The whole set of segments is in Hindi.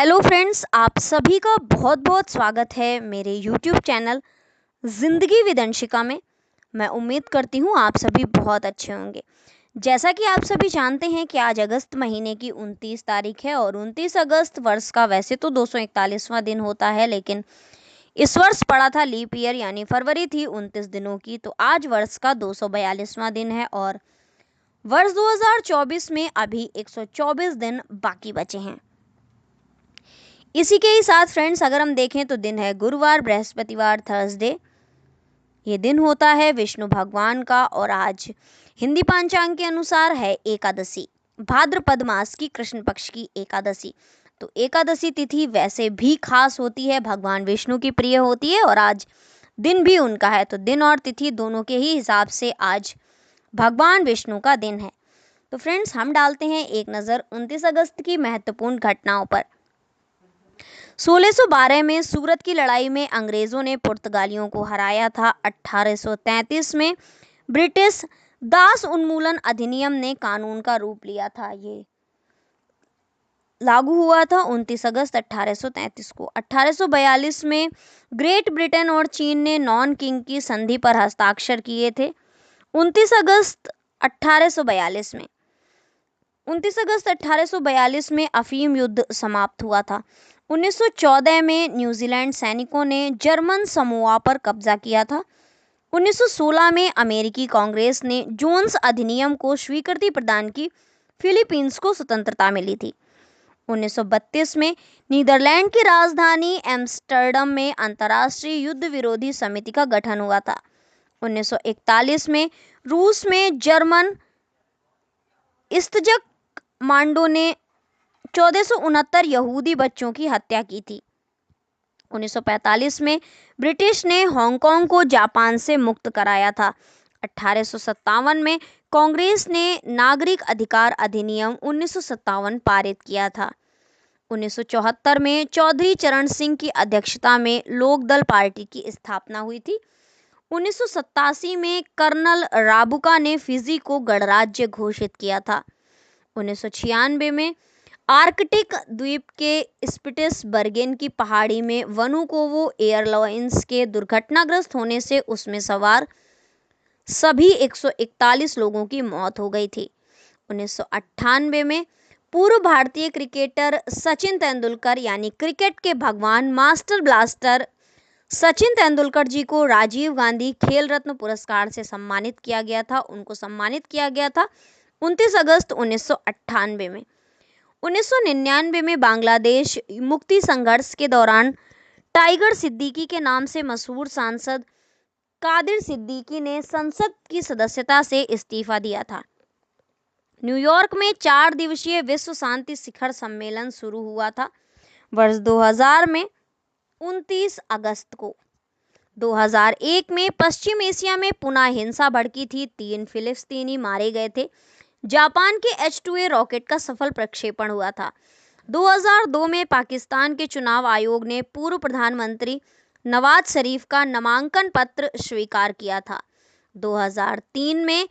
हेलो फ्रेंड्स, आप सभी का बहुत बहुत स्वागत है मेरे यूट्यूब चैनल ज़िंदगी विद अंशिका में। मैं उम्मीद करती हूँ आप सभी बहुत अच्छे होंगे। जैसा कि आप सभी जानते हैं कि आज अगस्त महीने की 29 तारीख है और 29 अगस्त वर्ष का वैसे तो 241वां दिन होता है, लेकिन इस वर्ष पड़ा था लीप ईयर, यानी फरवरी थी 29 दिनों की, तो आज वर्ष का 242वां दिन है और वर्ष 2024 में अभी 124 दिन बाकी बचे हैं। इसी के ही साथ फ्रेंड्स, अगर हम देखें तो दिन है गुरुवार, बृहस्पतिवार, थर्सडे। ये दिन होता है विष्णु भगवान का और आज हिंदी पंचांग के अनुसार है एकादशी, भाद्रपद मास की कृष्ण पक्ष की एकादशी। तो एकादशी तिथि वैसे भी खास होती है, भगवान विष्णु की प्रिय होती है और आज दिन भी उनका है, तो दिन और तिथि दोनों के ही हिसाब से आज भगवान विष्णु का दिन है। तो फ्रेंड्स, हम डालते हैं एक नज़र 29 अगस्त की महत्वपूर्ण घटनाओं पर। 1612 में सूरत की लड़ाई में अंग्रेजों ने पुर्तगालियों को हराया था। 1833 में ब्रिटिश दास उन्मूलन अधिनियम ने कानून का रूप लिया था। ये लागू हुआ था 29 अगस्त 1833 को। 1842 में ग्रेट ब्रिटेन और चीन ने नॉन किंग की संधि पर हस्ताक्षर किए थे। 29 अगस्त 1842 में 29 अगस्त 1842 में अफीम युद्ध समाप्त हुआ था। 1914 में न्यूजीलैंड सैनिकों ने जर्मन समोआ पर कब्जा किया था। 1916 में अमेरिकी कांग्रेस ने जोन्स अधिनियम को स्वीकृति प्रदान की। फिलीपींस को स्वतंत्रता मिली थी। 1932 में नीदरलैंड की राजधानी एम्स्टर्डम में अंतर्राष्ट्रीय युद्ध विरोधी समिति का गठन हुआ था। 1941 में रूस में जर्मन इस्तजक मांडो ने 1469 यहूदी बच्चों की हत्या की थी। 1945 में ब्रिटिश ने हांगकांग को जापान से मुक्त कराया था। 1857 में कांग्रेस ने नागरिक अधिकार अधिनियम 1957 पारित किया था। 1974 में चौधरी चरण सिंह की अध्यक्षता में लोकदल पार्टी की स्थापना हुई थी। 1987 में कर्नल राबुका ने फिजी को गणराज्य घोषित किया था। 1996 में आर्कटिक द्वीप के स्पिट्सबर्गेन की पहाड़ी में वनुकोवो एयरलाइंस के दुर्घटनाग्रस्त होने से उसमें सवार सभी 141 लोगों की मौत हो गई थी। 1998 में पूर्व भारतीय क्रिकेटर सचिन तेंदुलकर, यानी क्रिकेट के भगवान, मास्टर ब्लास्टर सचिन तेंदुलकर जी को राजीव गांधी खेल रत्न पुरस्कार से सम्मानित किया गया था। उनको सम्मानित किया गया था 29 अगस्त 1998 में। 1999 में बांग्लादेश मुक्ति संघर्ष के दौरान टाइगर सिद्दीकी के नाम से मशहूर सांसद कादिर सिद्दीकी ने संसद की सदस्यता से इस्तीफा दिया था। न्यूयॉर्क में 4 दिवसीय विश्व शांति शिखर सम्मेलन शुरू हुआ था वर्ष 2000 में 29 अगस्त को। 2001 में पश्चिम एशिया में पुनः हिंसा भड़की थी। 3 फिलिस्तीनी मारे गए थे। जापान के H-2A रॉकेट का सफल प्रक्षेपण हुआ था। 2002 में पाकिस्तान के चुनाव आयोग ने पूर्व प्रधानमंत्री नवाज शरीफ का नामांकन पत्र स्वीकार किया था। 2003 में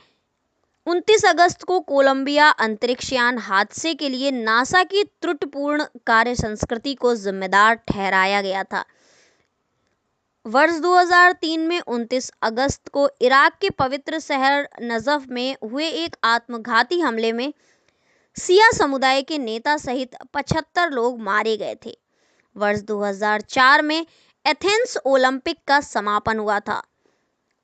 29 अगस्त को कोलंबिया अंतरिक्षयान हादसे के लिए नासा की त्रुटिपूर्ण कार्य संस्कृति को जिम्मेदार ठहराया गया था। वर्ष 2003 में 29 अगस्त को इराक के पवित्र शहर नजफ में हुए एक आत्मघाती हमले में शिया समुदाय के नेता सहित 75 लोग मारे गए थे। वर्ष 2004 में एथेंस ओलंपिक का समापन हुआ था।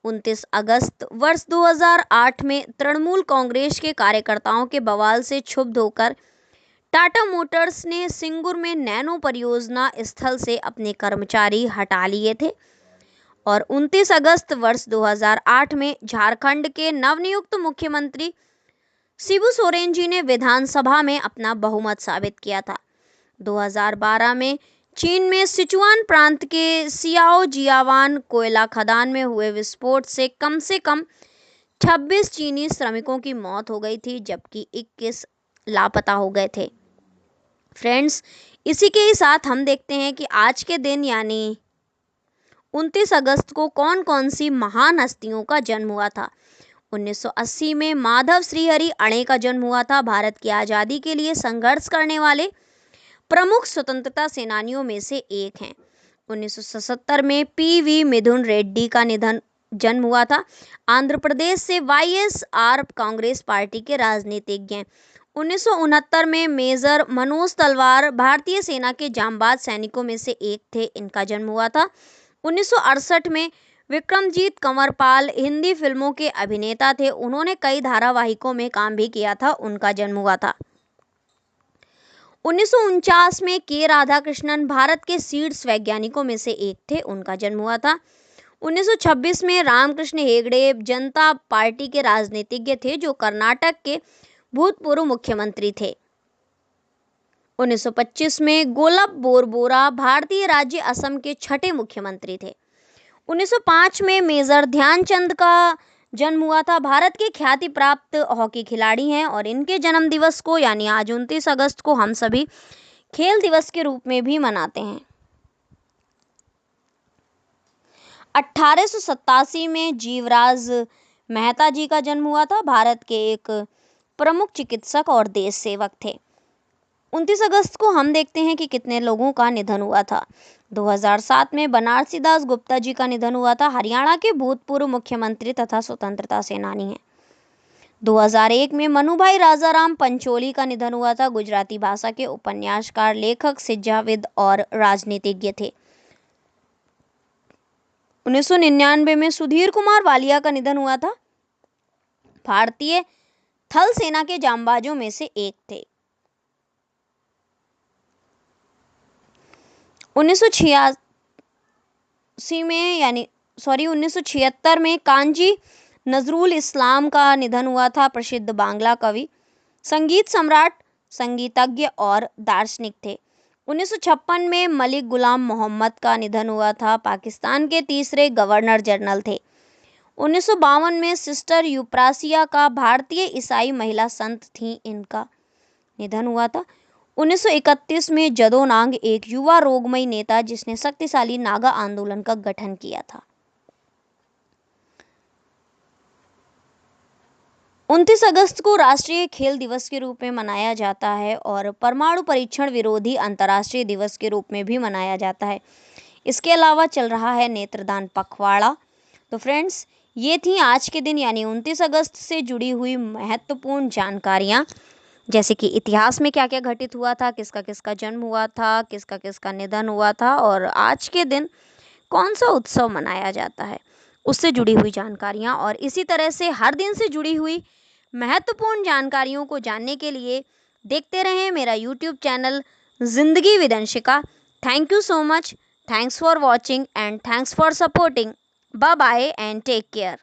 29 अगस्त वर्ष 2008 में तृणमूल कांग्रेस के कार्यकर्ताओं के बवाल से क्षुब्ध होकर टाटा मोटर्स ने सिंगुर में नैनो परियोजना स्थल से अपने कर्मचारी हटा लिए थे। और 29 अगस्त वर्ष 2008 में झारखंड के नवनियुक्त मुख्यमंत्री शिबू सोरेन जी ने विधानसभा में अपना बहुमत साबित किया था। 2012 में चीन में सिचुआन प्रांत के सियाओ जियावान कोयला खदान में हुए विस्फोट से कम 26 चीनी श्रमिकों की मौत हो गई थी, जबकि 21 लापता हो गए थे। फ्रेंड्स, इसी के ही साथ हम देखते हैं कि आज के दिन यानी 29 अगस्त को कौन कौन सी महान हस्तियों का जन्म हुआ था। 1980 में माधव श्रीहरि अणे का जन्म हुआ था। भारत की आज़ादी के लिए संघर्ष करने वाले प्रमुख स्वतंत्रता सेनानियों में से एक हैं। 1977 में पीवी मिथुन रेड्डी का जन्म हुआ था। आंध्र प्रदेश से वाईएसआर कांग्रेस पार्टी के राजनीतिज्ञ हैं। 1969 में मेजर मनोज तलवार भारतीय सेना के जांबाज सैनिकों में से एक थे, इनका जन्म हुआ था। 1968 में विक्रमजीत कंवरपाल हिंदी फिल्मों के अभिनेता थे, उन्होंने कई धारावाहिकों में काम भी किया था, उनका जन्म हुआ था। 1949 में के राधाकृष्णन भारत के सीड्स वैज्ञानिकों में से एक थे, उनका जन्म हुआ था। 1926 में रामकृष्ण हेगड़े जनता पार्टी के राजनीतिज्ञ थे, जो कर्नाटक के भूतपूर्व मुख्यमंत्री थे। 1925 में गोलब बोरबोरा भारतीय राज्य असम के छठे मुख्यमंत्री थे। 1905 में मेजर ध्यानचंद का जन्म हुआ था, भारत के ख्याति प्राप्त हॉकी खिलाड़ी हैं और इनके जन्म दिवस को यानी आज 29 अगस्त को हम सभी खेल दिवस के रूप में भी मनाते हैं। 1887 में जीवराज मेहता जी का जन्म हुआ था, भारत के एक प्रमुख चिकित्सक और देश सेवक थे। 29 अगस्त को हम देखते हैं कि कितने लोगों का निधन हुआ था। 2007 में बनारसी दास गुप्ता जी का निधन हुआ था, हरियाणा के भूतपूर्व मुख्यमंत्री तथा स्वतंत्रता सेनानी हैं। 2001 में मनुभाई राजाराम पंचोली का निधन हुआ था, गुजराती भाषा के उपन्यासकार, लेखक, शिक्षाविद और राजनीतिज्ञ थे। 1999 में सुधीर कुमार वालिया का निधन हुआ था, भारतीय थल सेना के जांबाजों में से एक थे। 1976 में कांजी नजरुल इस्लाम का निधन हुआ था, प्रसिद्ध बांग्ला कवि, संगीत सम्राट, संगीतज्ञ और दार्शनिक थे। 1956 में मलिक गुलाम मोहम्मद का निधन हुआ था, पाकिस्तान के तीसरे गवर्नर जनरल थे। 1952 में सिस्टर यूप्रासिया का भारतीय ईसाई महिला संत थी, इनका निधन हुआ था। 1931 में जदो नांग एक युवा रोगमयी नेता जिसने शक्तिशाली नागा आंदोलन का गठन किया था। 29 अगस्त को राष्ट्रीय खेल दिवस के रूप में मनाया जाता है और परमाणु परीक्षण विरोधी अंतर्राष्ट्रीय दिवस के रूप में भी मनाया जाता है। इसके अलावा चल रहा है नेत्रदान पखवाड़ा। तो फ्रेंड्स, ये थी आज के दिन यानी 29 अगस्त से जुड़ी हुई महत्वपूर्ण जानकारियाँ, जैसे कि इतिहास में क्या क्या घटित हुआ था, किसका किसका जन्म हुआ था, किसका किसका निधन हुआ था और आज के दिन कौन सा उत्सव मनाया जाता है, उससे जुड़ी हुई जानकारियाँ। और इसी तरह से हर दिन से जुड़ी हुई महत्वपूर्ण जानकारियों को जानने के लिए देखते रहें मेरा यूट्यूब चैनल जिंदगी with Anshika. Thank you so much, thanks for watching and thanks for supporting. Bye bye and take care.